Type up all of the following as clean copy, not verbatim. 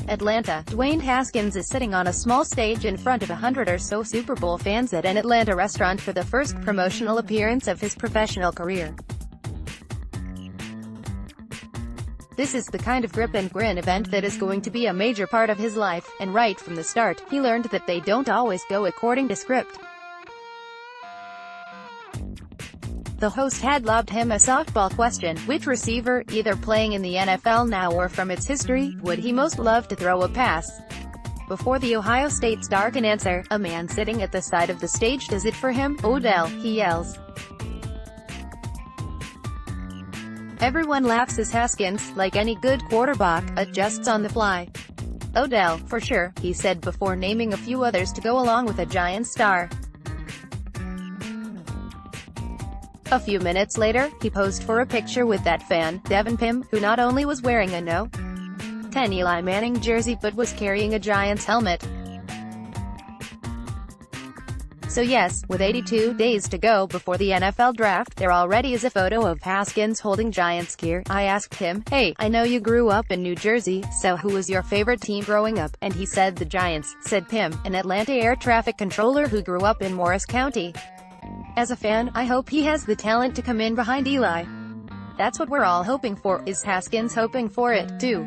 Atlanta, Dwayne Haskins is sitting on a small stage in front of 100 or so Super Bowl fans at an Atlanta restaurant for the first promotional appearance of his professional career. This is the kind of grip-and-grin event that is going to be a major part of his life, and right from the start, he learned that they don't always go according to script. The host had lobbed him a softball question: which receiver, either playing in the NFL now or from its history, would he most love to throw a pass? Before the Ohio State star can answer, a man sitting at the side of the stage does it for him. "Odell," he yells. Everyone laughs as Haskins, like any good quarterback, adjusts on the fly. "Odell, for sure," he said before naming a few others to go along with a Giants star. A few minutes later, he posed for a picture with that fan, Devin Pym, who not only was wearing a No. 10 Eli Manning jersey but was carrying a Giants helmet. So yes, with 82 days to go before the NFL draft, there already is a photo of Haskins holding Giants gear. I asked him, "Hey, I know you grew up in New Jersey, so who was your favorite team growing up?" And he said the Giants, said Pym, an Atlanta air traffic controller who grew up in Morris County. "As a fan, I hope he has the talent to come in behind Eli. That's what we're all hoping for." Is Haskins hoping for it, too?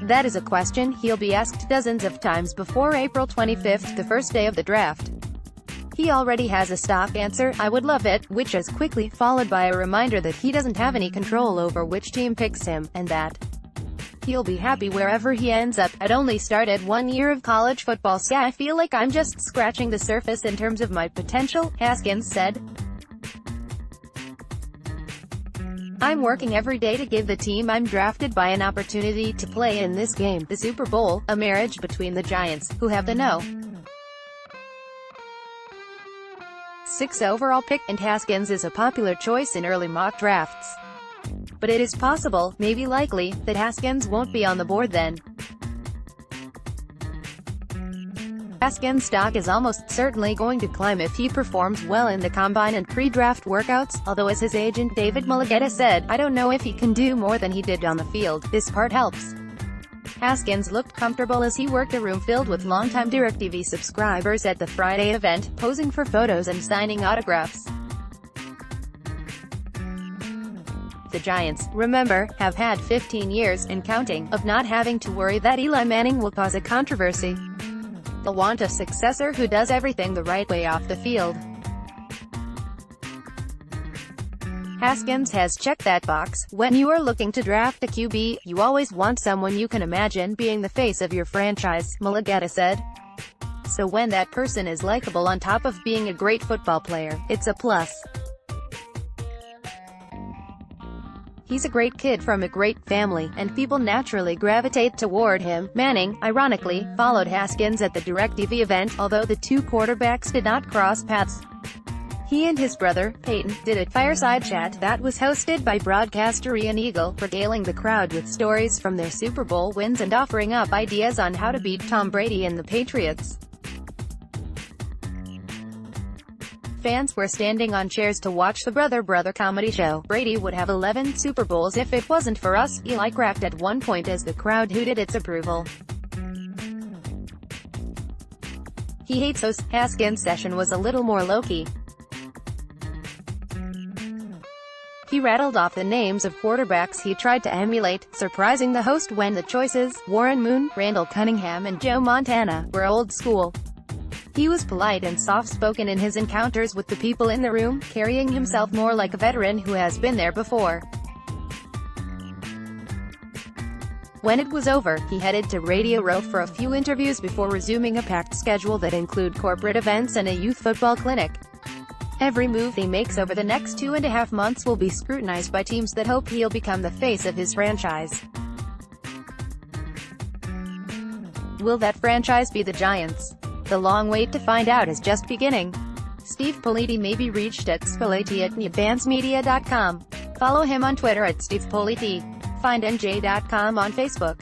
That is a question he'll be asked dozens of times before April 25th, the first day of the draft. He already has a stock answer: "I would love it," which is quickly followed by a reminder that he doesn't have any control over which team picks him, and that he'll be happy wherever he ends up. "I'd only started 1 year of college football, so I feel like I'm just scratching the surface in terms of my potential," Haskins said. "I'm working every day to give the team I'm drafted by an opportunity to play in this game, the Super Bowl, a marriage between the Giants, who have the No. 6 overall pick, and Haskins is a popular choice in early mock drafts. But it is possible, maybe likely, that Haskins won't be on the board then. Haskins' stock is almost certainly going to climb if he performs well in the combine and pre-draft workouts, although as his agent David Mulligetta said, "I don't know if he can do more than he did on the field. This part helps." Haskins looked comfortable as he worked a room filled with longtime DirecTV subscribers at the Friday event, posing for photos and signing autographs. The Giants, remember, have had 15 years, and counting, of not having to worry that Eli Manning will cause a controversy. They'll want a successor who does everything the right way off the field. Haskins has checked that box. When you are looking to draft a QB, you always want someone you can imagine being the face of your franchise, Mulligetta said. So when that person is likable on top of being a great football player, it's a plus. He's a great kid from a great family, and people naturally gravitate toward him. Manning, ironically, followed Haskins at the DirecTV event, although the two quarterbacks did not cross paths. He and his brother, Peyton, did a fireside chat that was hosted by broadcaster Ian Eagle, regaling the crowd with stories from their Super Bowl wins and offering up ideas on how to beat Tom Brady and the Patriots. Fans were standing on chairs to watch the brother-brother comedy show. "Brady would have 11 Super Bowls if it wasn't for us," Eli cracked at one point as the crowd hooted its approval. He hates us. Haskins' session was a little more low-key. He rattled off the names of quarterbacks he tried to emulate, surprising the host when the choices, Warren Moon, Randall Cunningham and Joe Montana, were old school. He was polite and soft-spoken in his encounters with the people in the room, carrying himself more like a veteran who has been there before. When it was over, he headed to Radio Row for a few interviews before resuming a packed schedule that include corporate events and a youth football clinic. Every move he makes over the next 2.5 months will be scrutinized by teams that hope he'll become the face of his franchise. Will that franchise be the Giants? The long wait to find out is just beginning. Steve Politi may be reached at politi@advancemedia.com. Follow him on Twitter at Steve Politi. Find NJ.com on Facebook.